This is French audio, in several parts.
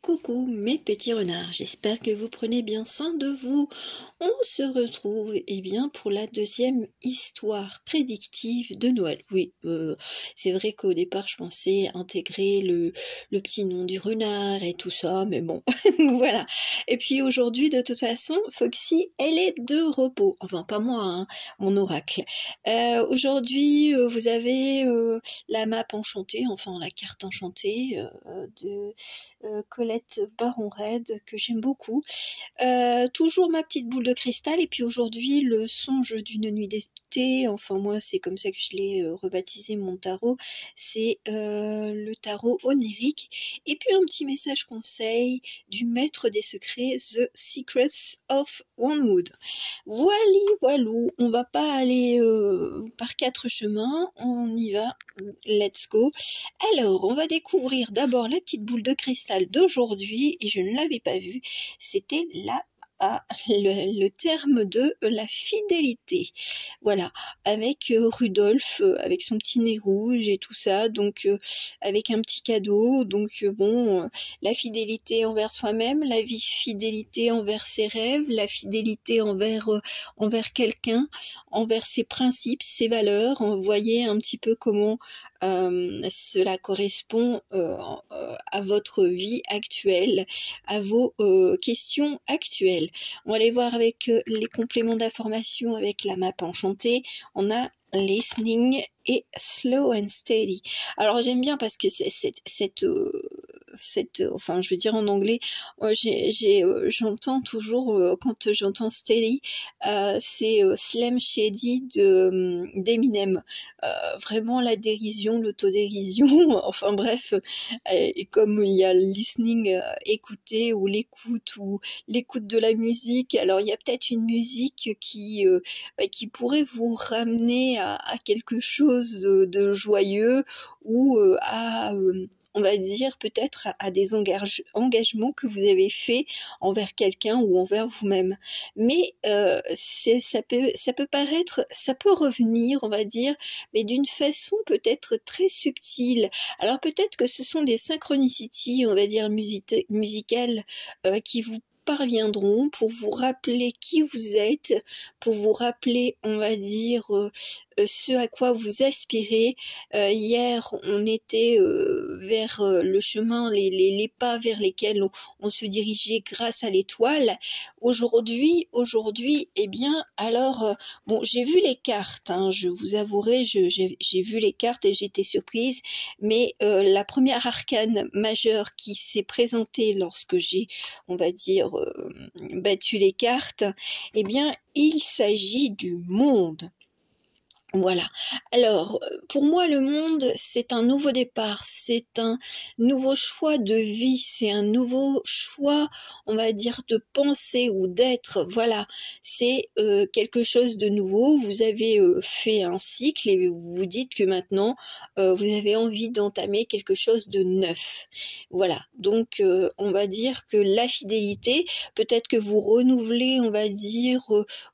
Coucou mes petits renards, j'espère que vous prenez bien soin de vous. On se retrouve bien pour la deuxième histoire prédictive de Noël. Oui, c'est vrai qu'au départ je pensais intégrer le petit nom du renard et tout ça, mais bon, voilà. Et puis aujourd'hui de toute façon, Foxy, elle est de repos. Enfin pas moi, hein, mon oracle. Aujourd'hui vous avez la map enchantée, enfin la carte enchantée de Colette Baron-Red que j'aime beaucoup. Toujours ma petite boule de cristal, et puis aujourd'hui le songe d'une nuit d'été, enfin moi c'est comme ça que je l'ai rebaptisé mon tarot, c'est le tarot onirique, et puis un petit message conseil du maître des secrets, The Secrets of Wormwood. Voilou, on va pas aller par quatre chemins, on y va, let's go. Alors, on va découvrir d'abord la petite boule de cristal d'aujourd'hui, et je ne l'avais pas vue, c'était le terme de la fidélité. Voilà, avec Rudolph, avec son petit nez rouge et tout ça, donc avec un petit cadeau, donc bon, la fidélité envers soi-même, la fidélité envers ses rêves, la fidélité envers quelqu'un, envers ses principes, ses valeurs. On voyait un petit peu comment cela correspond à votre vie actuelle, à vos questions actuelles. On va aller voir avec les compléments d'information avec la map enchantée. On a listening et slow and steady. Alors j'aime bien parce que enfin je veux dire en anglais, j'entends toujours quand j'entends steady, c'est Slim Shady d'Eminem. Vraiment la dérision, l'autodérision, enfin bref, et comme il y a le listening, écouter, ou l'écoute de la musique, alors il y a peut-être une musique qui pourrait vous ramener à quelque chose de joyeux, ou on va dire peut-être à des engagements que vous avez faits envers quelqu'un ou envers vous-même. Mais ça peut paraître, ça peut revenir, on va dire, mais d'une façon peut-être très subtile. Alors peut-être que ce sont des synchronicités, on va dire, musicales qui vous parviendront pour vous rappeler qui vous êtes, pour vous rappeler, on va dire, ce à quoi vous aspirez. Hier, on était vers le chemin, les pas vers lesquels on se dirigeait grâce à l'étoile. Aujourd'hui, eh bien, alors, bon, j'ai vu les cartes, hein, je vous avouerai, j'ai vu les cartes et j'étais surprise, mais la première arcane majeure qui s'est présentée lorsque j'ai, on va dire, battu les cartes, eh bien, il s'agit du monde. Voilà. Alors, pour moi, le monde, c'est un nouveau départ, c'est un nouveau choix de vie, c'est un nouveau choix, on va dire, de penser ou d'être. Voilà, c'est quelque chose de nouveau. Vous avez fait un cycle et vous vous dites que maintenant, vous avez envie d'entamer quelque chose de neuf. Voilà, donc on va dire que la fidélité, peut-être que vous renouvelez, on va dire,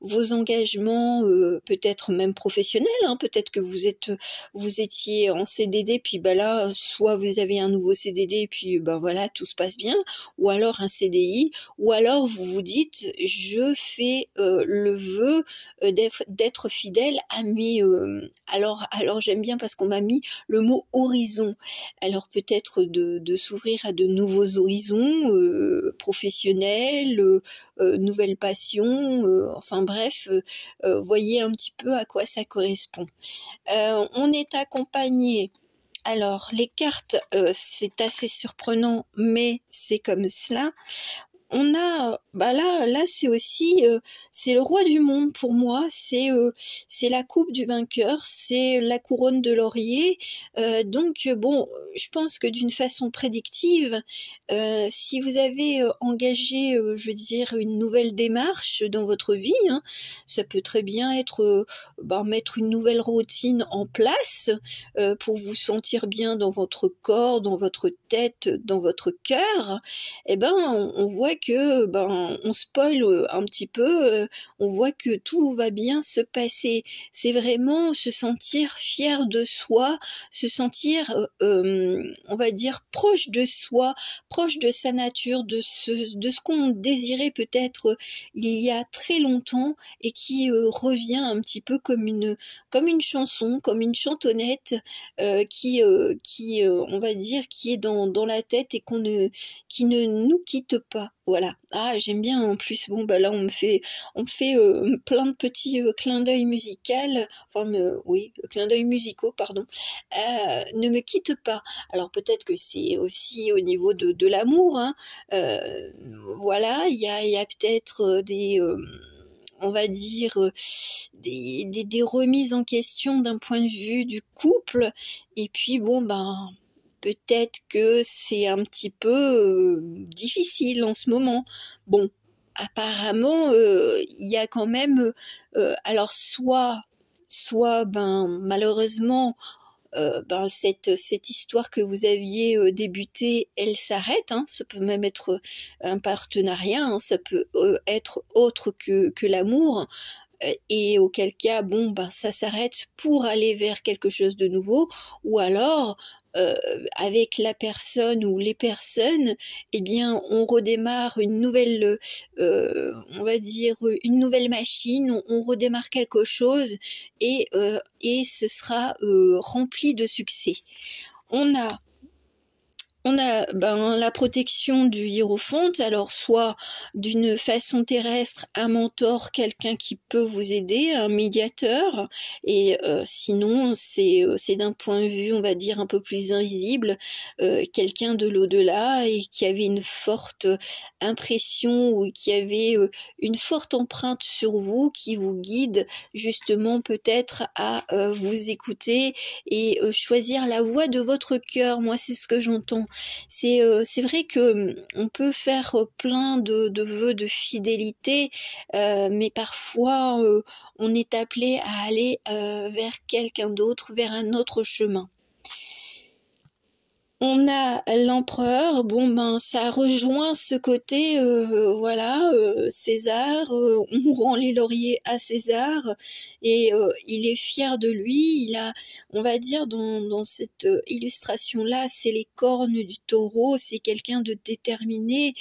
vos engagements, peut-être même professionnels. Peut-être que vous étiez en CDD, puis là, soit vous avez un nouveau CDD, puis voilà, tout se passe bien, ou alors un CDI, ou alors vous vous dites, je fais le vœu d'être fidèle à mes... alors j'aime bien parce qu'on m'a mis le mot horizon. Alors peut-être de s'ouvrir à de nouveaux horizons professionnels, nouvelles passions, enfin bref, voyez un petit peu à quoi ça correspond. On est accompagné. Alors, les cartes, c'est assez surprenant, mais c'est comme cela. On a, là c'est aussi, c'est le roi du monde pour moi, c'est la coupe du vainqueur, c'est la couronne de laurier, donc bon, je pense que d'une façon prédictive, si vous avez engagé, je veux dire, une nouvelle démarche dans votre vie, hein, ça peut très bien être mettre une nouvelle routine en place pour vous sentir bien dans votre corps, dans votre tête, dans votre cœur. Eh ben, on voit que on spoil un petit peu, on voit que tout va bien se passer. C'est vraiment se sentir fier de soi, se sentir, on va dire, proche de soi, proche de sa nature, de ce qu'on désirait peut-être il y a très longtemps et qui revient un petit peu comme une chanson, comme une chantonnette qui on va dire, qui est dans la tête et qui ne nous quitte pas. Voilà. Ah, j'aime bien en plus. Bon, bah là, on me fait plein de petits clins d'œil musicaux, enfin, oui, clins d'œil musicaux, pardon. Ne me quitte pas. Alors peut-être que c'est aussi au niveau de l'amour, hein. Voilà, il y a peut-être des on va dire des remises en question d'un point de vue du couple, et puis bon peut-être que c'est un petit peu difficile en ce moment. Bon, apparemment il y a quand même alors soit malheureusement cette histoire que vous aviez débutée, elle s'arrête, hein, ça peut même être un partenariat, hein, ça peut être autre que l'amour, et auquel cas, ça s'arrête pour aller vers quelque chose de nouveau, ou alors, avec la personne ou les personnes, eh bien, on redémarre une nouvelle, on va dire, une nouvelle machine, on redémarre quelque chose, et ce sera rempli de succès. On a la protection du hiérophante, alors soit d'une façon terrestre, un mentor, quelqu'un qui peut vous aider, un médiateur, et sinon c'est d'un point de vue, on va dire, un peu plus invisible, quelqu'un de l'au-delà et qui avait une forte impression ou qui avait une forte empreinte sur vous, qui vous guide justement peut-être à vous écouter et choisir la voie de votre cœur. Moi, c'est ce que j'entends. C'est vrai que on peut faire plein de vœux de fidélité, mais parfois on est appelé à aller vers quelqu'un d'autre, vers un autre chemin. On a l'empereur, ça rejoint ce côté, voilà, César, on rend les lauriers à César, et il est fier de lui, il a, on va dire, dans cette illustration-là, c'est les cornes du taureau, c'est quelqu'un de déterminé,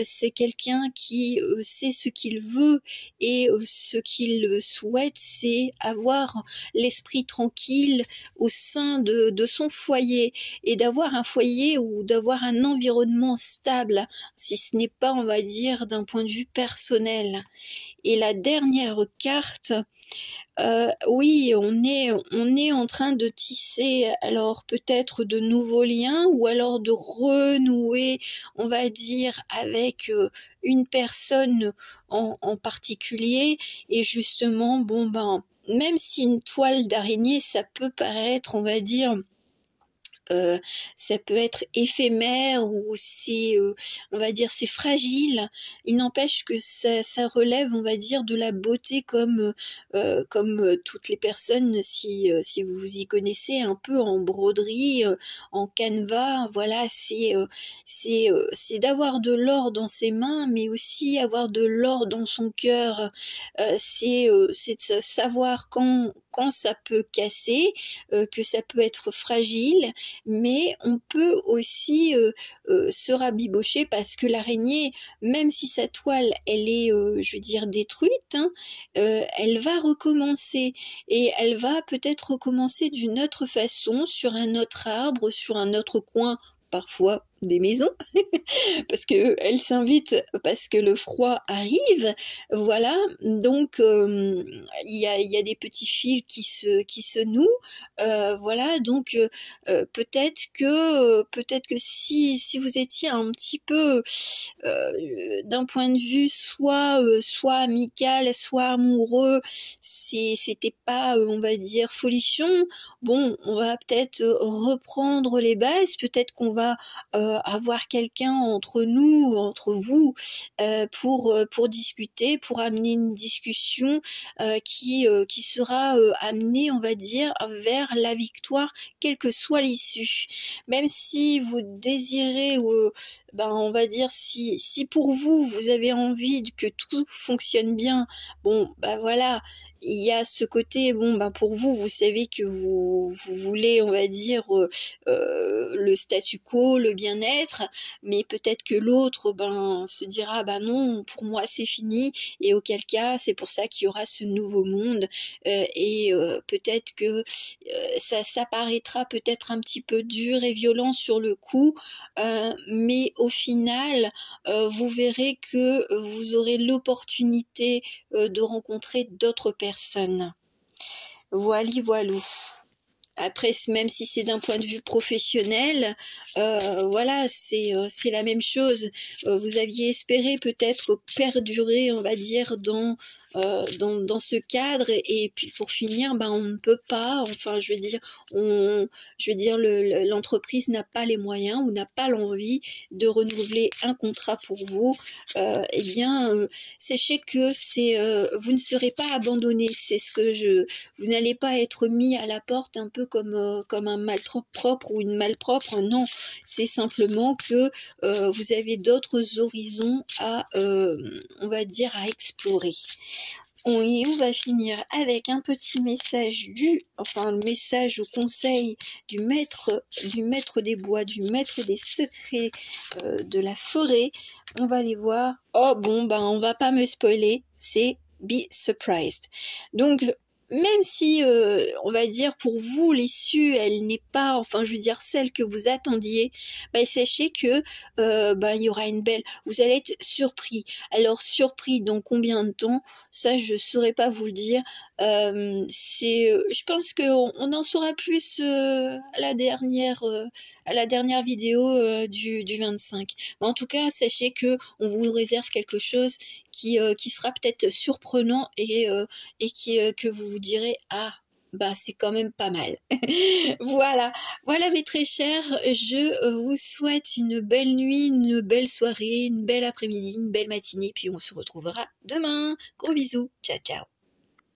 c'est quelqu'un qui sait ce qu'il veut, et ce qu'il souhaite, c'est avoir l'esprit tranquille au sein de son foyer, et d'avoir un foyer ou d'avoir un environnement stable, si ce n'est pas, on va dire, d'un point de vue personnel. Et la dernière carte, oui, on est en train de tisser alors peut-être de nouveaux liens, ou alors de renouer, on va dire, avec une personne en particulier, et justement, même si une toile d'araignée, ça peut paraître, on va dire, ça peut être éphémère, ou c'est, on va dire, c'est fragile. Il n'empêche que ça relève, on va dire, de la beauté, comme toutes les personnes, si vous vous y connaissez un peu en broderie, en canevas. Voilà, c'est d'avoir de l'or dans ses mains, mais aussi avoir de l'or dans son cœur. C'est de savoir quand ça peut casser, que ça peut être fragile, mais on peut aussi se rabibocher, parce que l'araignée, même si sa toile, elle est, je veux dire, détruite, hein, elle va recommencer, et elle va peut-être recommencer d'une autre façon, sur un autre arbre, sur un autre coin, parfois des maisons, parce que elle s'invite, parce que le froid arrive, voilà. Donc il y a des petits fils qui se nouent, voilà. Donc peut-être que si vous étiez un petit peu d'un point de vue soit amical, soit amoureux, c'était pas, on va dire, folichon, on va peut-être reprendre les bases, peut-être qu'on va avoir quelqu'un entre nous, entre vous, pour discuter, pour amener une discussion qui sera amenée, on va dire, vers la victoire, quelle que soit l'issue. Même si vous désirez, ben, on va dire, si pour vous, vous avez envie que tout fonctionne bien, bon, ben voilà, il y a ce côté, bon, ben pour vous, vous savez que vous voulez, on va dire, le statu quo, le bien-être, mais peut-être que l'autre, ben, se dira, ben non, pour moi c'est fini, et auquel cas, c'est pour ça qu'il y aura ce nouveau monde, et peut-être que ça paraîtra peut-être un petit peu dur et violent sur le coup, mais au final, vous verrez que vous aurez l'opportunité de rencontrer d'autres personnes. Voilou, voilou. Après, même si c'est d'un point de vue professionnel, voilà, c'est la même chose. Vous aviez espéré peut-être perdurer, on va dire, dans ce cadre, et puis pour finir, ben on ne peut pas. Enfin, je veux dire, l'entreprise n'a pas les moyens ou n'a pas l'envie de renouveler un contrat pour vous. Eh bien, sachez que vous ne serez pas abandonné. C'est ce que vous n'allez pas être mis à la porte un peu comme un malpropre ou une malpropre. Non, c'est simplement que vous avez d'autres horizons à, on va dire, à explorer. On va finir avec un petit message le message au conseil du maître des bois, du maître des secrets de la forêt. On va les voir. Oh bon, ben on va pas me spoiler, c'est Be Surprised. Donc, même si, on va dire, pour vous, l'issue, elle n'est pas, enfin, je veux dire, celle que vous attendiez, bah, sachez que, il y aura vous allez être surpris. Alors, surpris dans combien de temps? Ça, je saurais pas vous le dire. Je pense qu'on en saura plus à la dernière vidéo du 25. Mais en tout cas, sachez que on vous réserve quelque chose qui sera peut-être surprenant, et que vous vous direz, ah, bah c'est quand même pas mal. Voilà mes très chers, je vous souhaite une belle nuit, une belle soirée, une belle après-midi, une belle matinée, puis on se retrouvera demain. Gros bisous, ciao ciao.